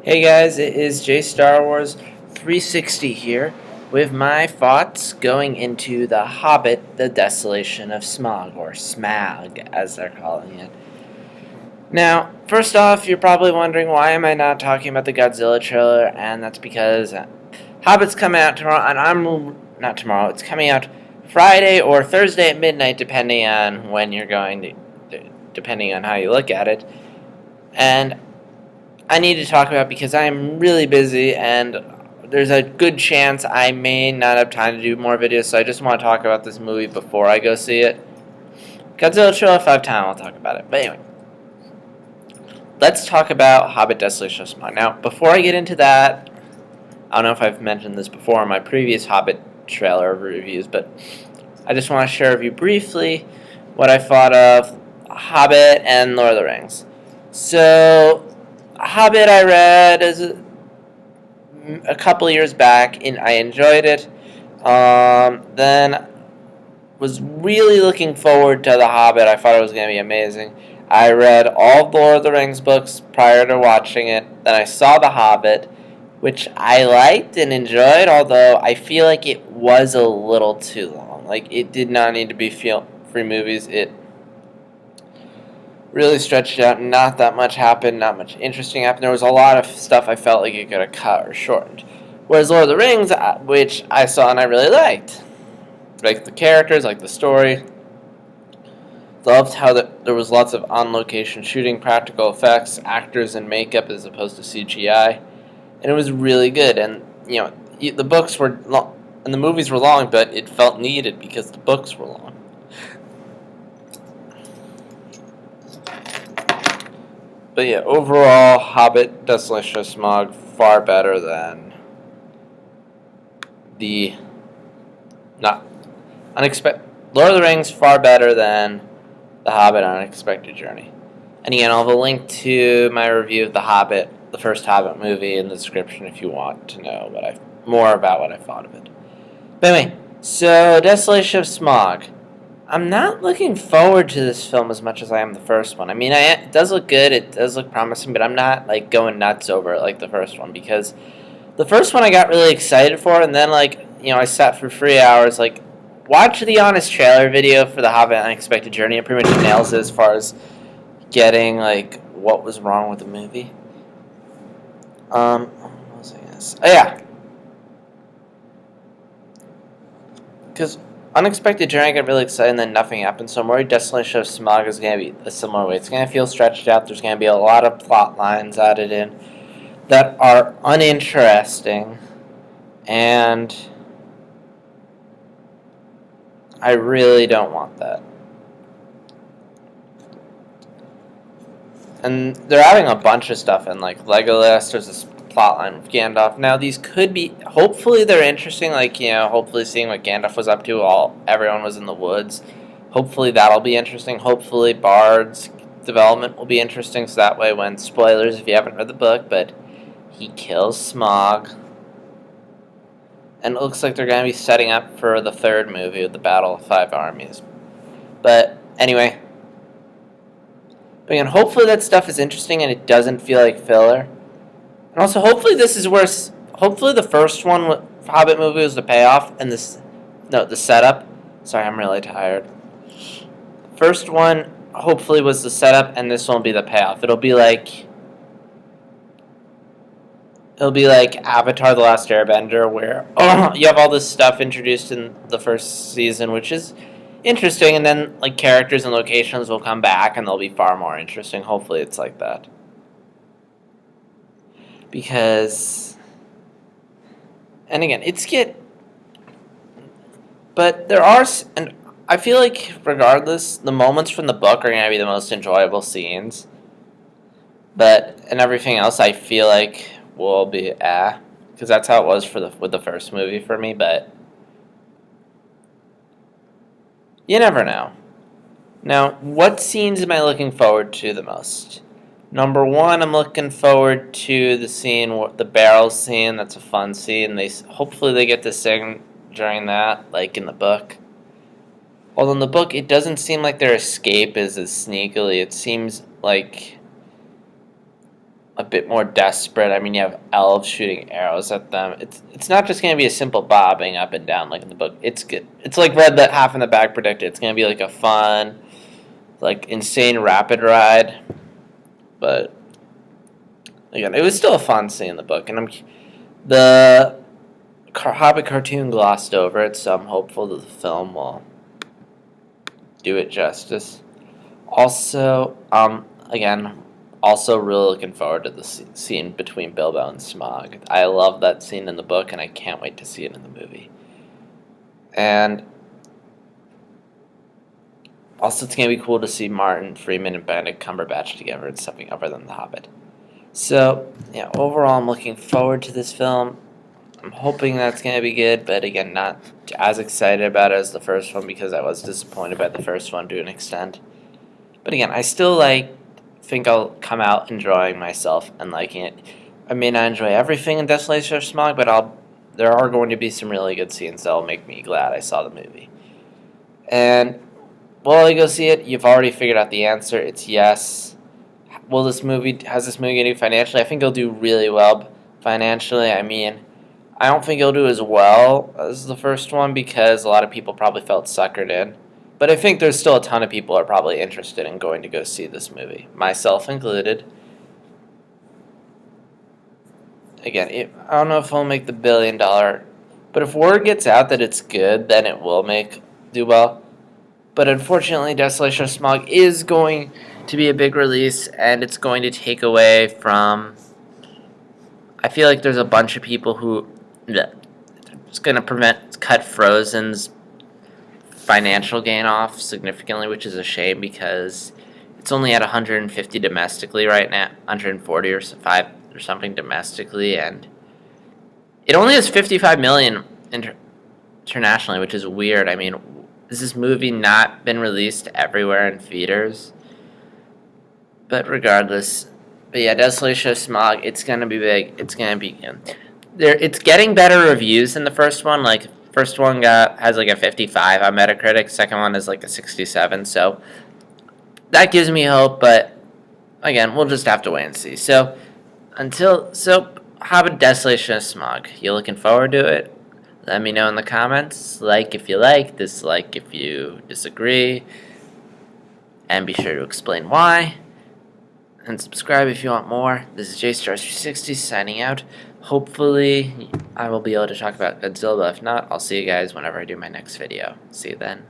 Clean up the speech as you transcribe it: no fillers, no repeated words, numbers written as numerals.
Hey guys, it is J Star Wars 360 here with my thoughts going into The Hobbit, The Desolation of Smaug, or Smaug as they're calling it. Now, first off, you're probably wondering why am I not talking about the Godzilla trailer, and that's because Hobbit's coming out tomorrow, and not tomorrow, it's coming out Friday or Thursday at midnight, depending on when you're depending on how you look at it. And I need to talk about because I'm really busy and there's a good chance I may not have time to do more videos, so I just want to talk about this movie before I go see it. Godzilla trailer, if I have time, I'll talk about it. But anyway, let's talk about Hobbit Desolation of Smaug. Now, before I get into that, I don't know if I've mentioned this before in my previous Hobbit trailer reviews, but I just want to share with you briefly what I thought of Hobbit and Lord of the Rings. So, Hobbit I read as a couple years back, and I enjoyed it. Then was really looking forward to The Hobbit. I thought it was going to be amazing. I read all the Lord of the Rings books prior to watching it. Then I saw The Hobbit, which I liked and enjoyed, although I feel like it was a little too long. Like, it did not need to be 3 movies. It really stretched out, not that much happened, not much interesting happened. There was a lot of stuff I felt like it could have cut or shortened. Whereas Lord of the Rings, which I saw and I really liked. Like the characters, like the story. Loved how there was lots of on-location shooting, practical effects, actors and makeup as opposed to CGI. And it was really good. And, the books were long, and the movies were long, but it felt needed because the books were long. But yeah, overall, Hobbit, Desolation of Smaug, far better than the Lord of the Rings, far better than The Hobbit, Unexpected Journey. And again, I'll have a link to my review of The Hobbit, the first Hobbit movie, in the description if you want to know more about what I thought of it. But anyway, so Desolation of Smaug. I'm not looking forward to this film as much as I am the first one. I mean, it does look good, it does look promising, but I'm not, going nuts over it like the first one, because the first one I got really excited for, and then, I sat for 3 hours, watch the Honest trailer video for The Hobbit Unexpected Journey. It pretty much nails it as far as getting, what was wrong with the movie. What was I going to say? Oh, yeah. Because Unexpected Journey, I got really excited, and then nothing happened. So I'm worried Desolation of Smaug is going to be a similar way. It's going to feel stretched out. There's going to be a lot of plot lines added in that are uninteresting, and I really don't want that. And they're adding a bunch of stuff in, Legolas. There's this plotline with Gandalf. Now, these could be, hopefully they're interesting, hopefully seeing what Gandalf was up to while everyone was in the woods. Hopefully that'll be interesting. Hopefully Bard's development will be interesting, so that way when, spoilers if you haven't read the book, but he kills Smaug. And it looks like they're going to be setting up for the 3rd movie of the Battle of 5 Armies. But, anyway. But again, hopefully that stuff is interesting and it doesn't feel like filler. And also, hopefully this is where, hopefully the first one, Hobbit movie, was the payoff, and the setup. Sorry, I'm really tired. First one, hopefully, was the setup, and this one will be the payoff. It'll be like Avatar: The Last Airbender, where you have all this stuff introduced in the first season, which is interesting, and then, characters and locations will come back, and they'll be far more interesting. Hopefully it's like that. Because, and again, but there are, and I feel like regardless, the moments from the book are going to be the most enjoyable scenes, and everything else I feel like will be because that's how it was with the first movie for me, but you never know. Now, what scenes am I looking forward to the most? Number 1, I'm looking forward to the barrel scene. That's a fun scene. Hopefully they get to sing during that, like in the book. Although in the book, it doesn't seem like their escape is as sneakily. It seems like a bit more desperate. I mean, you have elves shooting arrows at them. It's not just going to be a simple bobbing up and down like in the book. It's good. It's like read that half in the back predicted. It's going to be like a fun, like insane rapid ride. But again, it was still a fun scene in the book, and the Hobbit cartoon glossed over it, so I'm hopeful that the film will do it justice. Also, again, also really looking forward to the scene between Bilbo and Smaug. I love that scene in the book, and I can't wait to see it in the movie. And also, it's going to be cool to see Martin Freeman and Benedict Cumberbatch together in something other than The Hobbit. So, yeah, overall, I'm looking forward to this film. I'm hoping that's going to be good, but again, not as excited about it as the first one because I was disappointed by the first one to an extent. But again, I still think I'll come out enjoying myself and liking it. I may not enjoy everything in Desolation of Smaug, but there are going to be some really good scenes that will make me glad I saw the movie. And will I go see it? You've already figured out the answer. It's yes. Has this movie going to do financially? I think it'll do really well financially. I mean, I don't think it'll do as well as the first one because a lot of people probably felt suckered in. But I think there's still a ton of people who are probably interested in going to go see this movie, myself included. Again, I don't know if it'll make the $1 billion, but if word gets out that it's good, then it will do well. But unfortunately, Desolation of Smaug is going to be a big release, and it's going to take away from... I feel like there's a bunch of people who... It's going to cut Frozen's financial gain off significantly, which is a shame because it's only at 150 domestically right now, 140 or 5 or something domestically, and it only has 55 million internationally, which is weird. I mean, has this movie not been released everywhere in theaters? But regardless, Desolation of Smaug, it's gonna be big. It's gonna be it's getting better reviews than the first one. Like, first one has like a 55 on Metacritic. Second one is like a 67. So that gives me hope. But again, we'll just have to wait and see. So Hobbit Desolation of Smaug. You looking forward to it? Let me know in the comments. Like if you like, dislike if you disagree, and be sure to explain why. And subscribe if you want more. This is JStars360 signing out. Hopefully, I will be able to talk about Godzilla. If not, I'll see you guys whenever I do my next video. See you then.